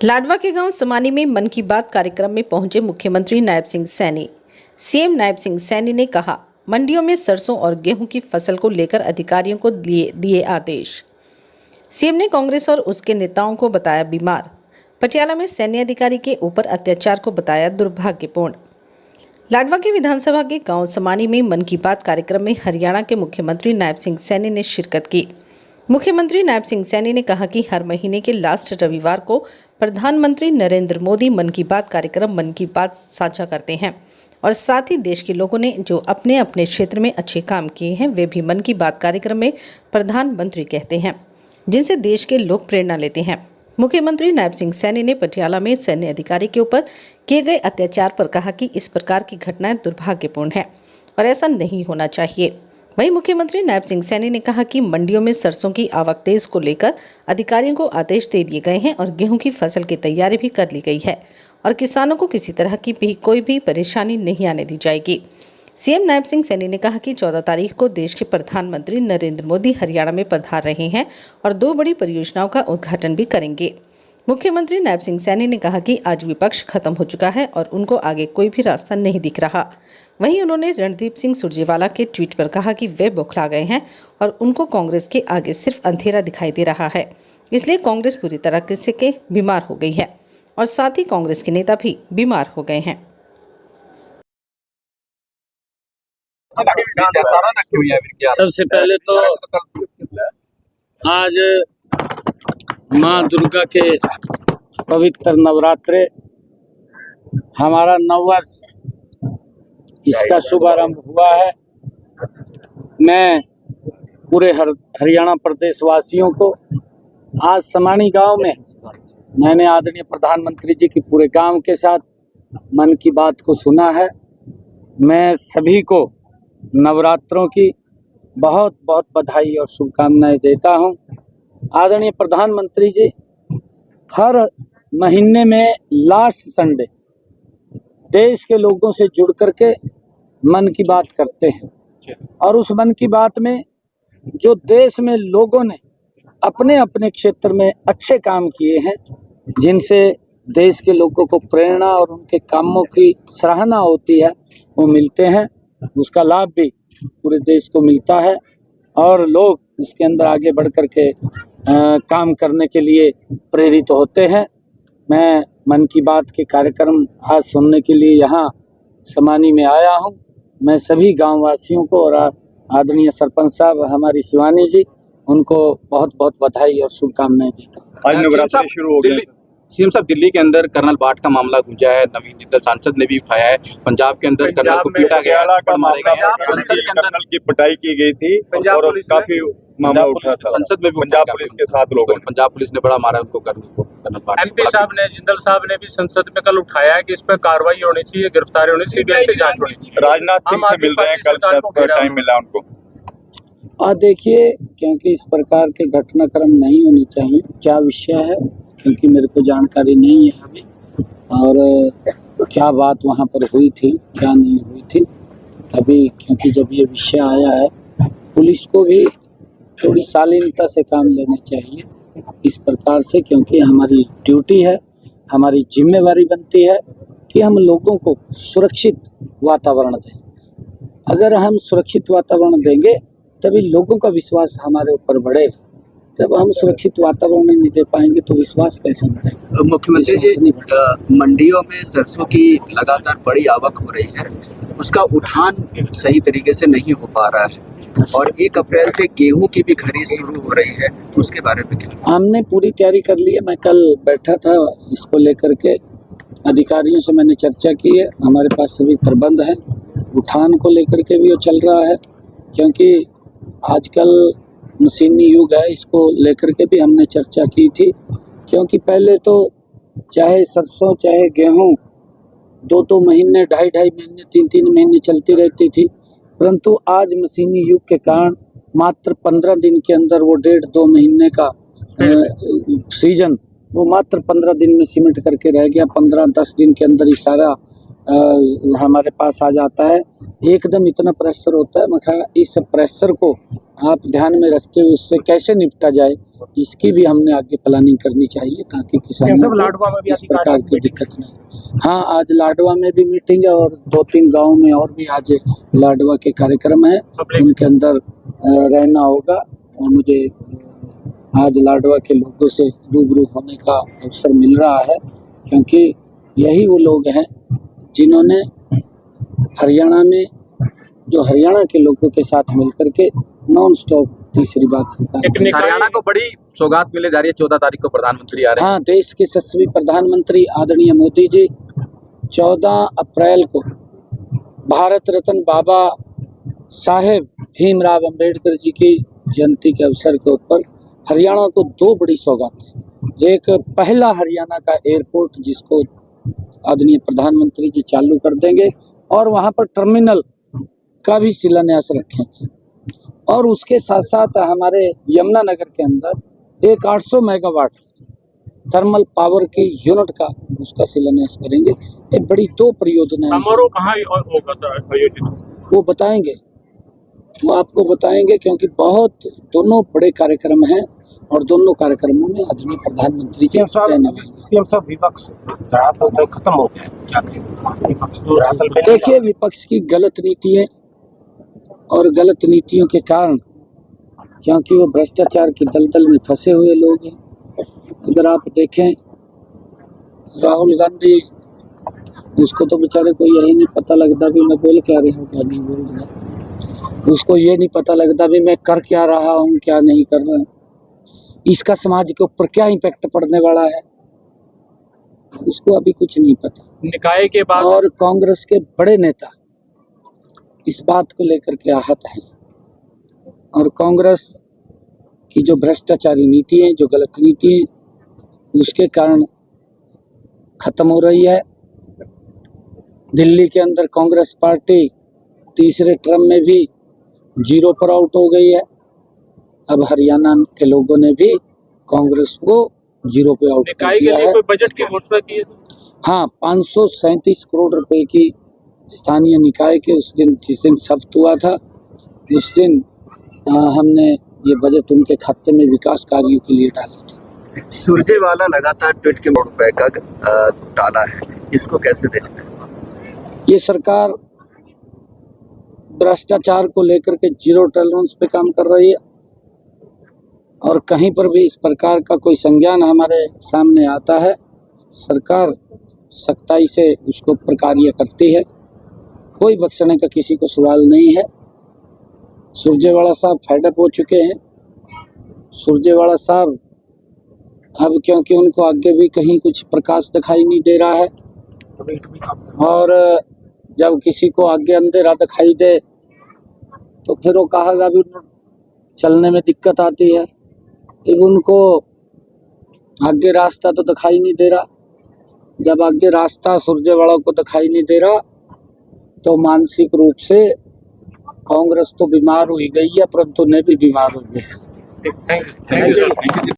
लाडवा के गांव समानी में मन की बात कार्यक्रम में पहुंचे मुख्यमंत्री नायब सिंह सैनी। सीएम नायब सिंह सैनी ने कहा, मंडियों में सरसों और गेहूं की फसल को लेकर अधिकारियों को दिए आदेश। सीएम ने कांग्रेस और उसके नेताओं को बताया बीमार। पटियाला में सैन्य अधिकारी के ऊपर अत्याचार को बताया दुर्भाग्यपूर्ण। लाडवा के विधानसभा के गांव समानी में मन की बात कार्यक्रम में हरियाणा के मुख्यमंत्री नायब सिंह सैनी ने शिरकत की। मुख्यमंत्री नायब सिंह सैनी ने कहा कि हर महीने के लास्ट रविवार को प्रधानमंत्री नरेंद्र मोदी मन की बात कार्यक्रम मन की बात साझा करते हैं और साथ ही देश के लोगों ने जो अपने अपने क्षेत्र में अच्छे काम किए हैं वे भी मन की बात कार्यक्रम में प्रधानमंत्री कहते हैं, जिनसे देश के लोग प्रेरणा लेते हैं। मुख्यमंत्री नायब सिंह सैनी ने पटियाला में सैन्य अधिकारी के ऊपर किए गए अत्याचार पर कहा कि इस प्रकार की घटनाएं दुर्भाग्यपूर्ण है और ऐसा नहीं होना चाहिए। वहीं मुख्यमंत्री नायब सिंह सैनी ने कहा कि मंडियों में सरसों की आवक तेज को लेकर अधिकारियों को आदेश दे दिए गए हैं और गेहूं की फसल की तैयारी भी कर ली गई है और किसानों को किसी तरह की भी कोई भी परेशानी नहीं आने दी जाएगी। सीएम नायब सिंह सैनी ने कहा कि 14 तारीख को देश के प्रधानमंत्री नरेंद्र मोदी हरियाणा में पधार रहे हैं और 2 बड़ी परियोजनाओं का उद्घाटन भी करेंगे। मुख्यमंत्री नायब सिंह सैनी ने कहा कि आज विपक्ष खत्म हो चुका है और उनको आगे कोई भी रास्ता नहीं दिख रहा। वहीं उन्होंने रणदीप सिंह सुरजेवाला के ट्वीट पर कहा कि वे बौखला गए हैं और उनको कांग्रेस के आगे सिर्फ अंधेरा दिखाई दे रहा है, इसलिए कांग्रेस पूरी तरह से बीमार हो गई है और साथ ही कांग्रेस के नेता भी बीमार हो गए हैं। सबसे पहले तो आज माँ दुर्गा के पवित्र नवरात्रे, हमारा नववर्ष इसका शुभारंभ हुआ है। मैं पूरे हरियाणा प्रदेश वासियों को आज समानी गांव में मैंने आदरणीय प्रधानमंत्री जी की पूरे गांव के साथ मन की बात को सुना है। मैं सभी को नवरात्रों की बहुत बहुत बधाई और शुभकामनाएं देता हूं। आदरणीय प्रधानमंत्री जी हर महीने में लास्ट संडे देश के लोगों से जुड़ करके मन की बात करते हैं और उस मन की बात में जो देश में लोगों ने अपने अपने क्षेत्र में अच्छे काम किए हैं, जिनसे देश के लोगों को प्रेरणा और उनके कामों की सराहना होती है, वो मिलते हैं। उसका लाभ भी पूरे देश को मिलता है और लोग उसके अंदर आगे बढ़ कर के काम करने के लिए प्रेरित होते हैं। मैं मन की बात के कार्यक्रम आज सुनने के लिए यहाँ समानी में आया हूँ। मैं सभी गांव वासियों को और आदरणीय सरपंच साहब हमारी शिवानी जी, उनको बहुत बहुत बधाई और शुभकामनाएं देता हूँ। आज नवरात्रि शुरू हो गए। सीएम साहब, दिल्ली के अंदर कर्नल बाट का मामला गूंजा है, नवीन जिंदल सांसद ने भी उठाया है। पंजाब के अंदर कर्नल को पीटा गया, मारे गए, संसद के अंदर की पिटाई की गई थी और काफी मामला उठा था। संसद में भी पंजाब पुलिस के साथ लोगों ने, पंजाब पुलिस ने बड़ा मारा उनको, कर्नल बाट। एमपी साहब ने, जिंदल साहब ने भी संसद में कल उठाया है कि इस पर कार्रवाई होनी चाहिए, गिरफ्तारी होनी चाहिए, सीबीआई से जांच होनी चाहिए। राजनाथ सिंह से मिल रहे हैं, कल शायद टाइम मिला उनको। देखिए, क्योंकि इस प्रकार के घटनाक्रम नहीं होने चाहिए। क्या विषय है, क्योंकि मेरे को जानकारी नहीं है अभी, और क्या बात वहाँ पर हुई थी, क्या नहीं हुई थी अभी, क्योंकि जब ये विषय आया है, पुलिस को भी थोड़ी शालीनता से काम लेना चाहिए इस प्रकार से, क्योंकि हमारी ड्यूटी है, हमारी जिम्मेवारी बनती है कि हम लोगों को सुरक्षित वातावरण दें। अगर हम सुरक्षित वातावरण देंगे तभी लोगों का विश्वास हमारे ऊपर बढ़ेगा। जब हम सुरक्षित वातावरण नहीं दे पाएंगे तो विश्वास कैसे बढ़ेगा। मुख्यमंत्री जी, मंडियों में सरसों की लगातार बड़ी आवक हो रही है, उसका उठान सही तरीके से नहीं हो पा रहा है और 1 अप्रैल से गेहूं की भी खरीद शुरू हो रही है, उसके बारे में क्या? हमने पूरी तैयारी कर ली है। मैं कल बैठा था, इसको लेकर के अधिकारियों से मैंने चर्चा की है। हमारे पास सभी प्रबंध हैं, उठान को लेकर के भी वो चल रहा है, क्योंकि आजकल मशीनी युग है, इसको लेकर के भी हमने चर्चा की थी। क्योंकि पहले तो चाहे सरसों चाहे गेहूं 2-2 महीने, 2.5 महीने, 3-3 महीने चलती रहती थी, परंतु आज मशीनी युग के कारण मात्र 15 दिन के अंदर वो 1.5-2 महीने का सीजन वो मात्र 15 दिन में सिमट करके रह गया। 15-10 दिन के अंदर ही सारा हमारे पास आ जाता है। एकदम इतना प्रेशर होता है। मैं इस प्रेशर को आप ध्यान में रखते हुए इससे कैसे निपटा जाए, इसकी भी हमने आगे प्लानिंग करनी चाहिए ताकि किसानों को इस प्रकार की दिक्कत नहीं। हाँ, आज लाडवा में भी मीटिंग है और 2-3 गांव में और भी आज लाडवा के कार्यक्रम है, उनके अंदर रहना होगा। और मुझे आज लाडवा के लोगों से रूबरू होने का अवसर मिल रहा है, क्योंकि यही वो लोग हैं जिन्होंने हरियाणा में, जो हरियाणा के लोगों के साथ मिलकर के नॉन स्टॉप तीसरी बार सरकार। हरियाणा को बड़ी सौगात मिलने जा रही है, 14 तारीख को प्रधानमंत्री आ रहे हैं। हाँ, देश के यशस्वी प्रधानमंत्री आदरणीय मोदी जी 14 अप्रैल को भारत रत्न बाबा साहेब भीमराव अंबेडकर जी की जयंती के अवसर के ऊपर हरियाणा को 2 बड़ी सौगात है। एक पहला हरियाणा का एयरपोर्ट जिसको आदरणीय प्रधानमंत्री जी चालू कर देंगे और वहाँ पर टर्मिनल का भी शिलान्यास रखेंगे, और उसके साथ साथ हमारे यमुनानगर के अंदर एक 800 मेगावाट थर्मल पावर की यूनिट का उसका शिलान्यास करेंगे। ये बड़ी 2 परियोजनाएं हैं। समारोह कहाँ होगा सर आयोजित? वो बताएंगे, वो आपको बताएंगे, क्योंकि बहुत दोनों बड़े कार्यक्रम हैं और दोनों कार्यक्रमों में आदरणीय प्रधानमंत्री जी रहने वाले हैं। सीएम साहब विपक्ष धरातल खत्म हो गया, क्या करें? विपक्ष धरातल पे देखिए, विपक्ष की गलत नीतियां और गलत नीतियों के कारण, क्योंकि वो भ्रष्टाचार की दलदल में फंसे हुए लोग हैं। अगर आप देखें राहुल गांधी, उसको तो बेचारे को यही नहीं पता लगता भी मैं बोल क्या रहा हूँ क्या नहीं बोल रहा, उसको ये नहीं पता लगता भी मैं कर क्या रहा हूँ क्या नहीं कर रहा हूँ, इसका समाज के ऊपर क्या इम्पैक्ट पड़ने वाला है, उसको अभी कुछ नहीं पता। निकाय के बाद और कांग्रेस के बड़े नेता इस बात को लेकर के आहत हैं, और कांग्रेस की जो भ्रष्टाचारी नीति है, जो गलत नीति है, उसके कारण खत्म हो रही है। दिल्ली के अंदर कांग्रेस पार्टी तीसरे टर्म में भी 0 पर आउट हो गई है। अब हरियाणा के लोगों ने भी कांग्रेस को 0 पे आउट निकाय कर के दिया लिए है। कोई बजट की घोषणा की है? हाँ, 537 करोड़ रुपए की स्थानीय निकाय के उस दिन, जिस दिन शपथ हुआ था, उस दिन हमने ये बजट उनके खाते में विकास कार्यों के लिए डाला था। सुरजेवाला लगातार ट्वीट के करोड़ रुपए का डाला है, इसको कैसे देखते हैं? ये सरकार भ्रष्टाचार को लेकर के 0 टॉलरेंस पे काम कर रही है, और कहीं पर भी इस प्रकार का कोई संज्ञान हमारे सामने आता है, सरकार सख्ताई से उसके ऊपर कार्य करती है। कोई बख्शने का किसी को सवाल नहीं है। सुरजेवाला साहब फेडअप हो चुके हैं। सुरजेवाला साहब अब, क्योंकि उनको आगे भी कहीं कुछ प्रकाश दिखाई नहीं दे रहा है, और जब किसी को आगे अंधेरा दिखाई दे तो फिर वो कहेगा भी चलने में दिक्कत आती है। अब उनको आगे रास्ता तो दिखाई नहीं दे रहा। जब आगे रास्ता सुरजेवाला को दिखाई नहीं दे रहा तो मानसिक रूप से कांग्रेस तो बीमार हुई गई है, परंतु ने भी बीमार हो गए। Thank you.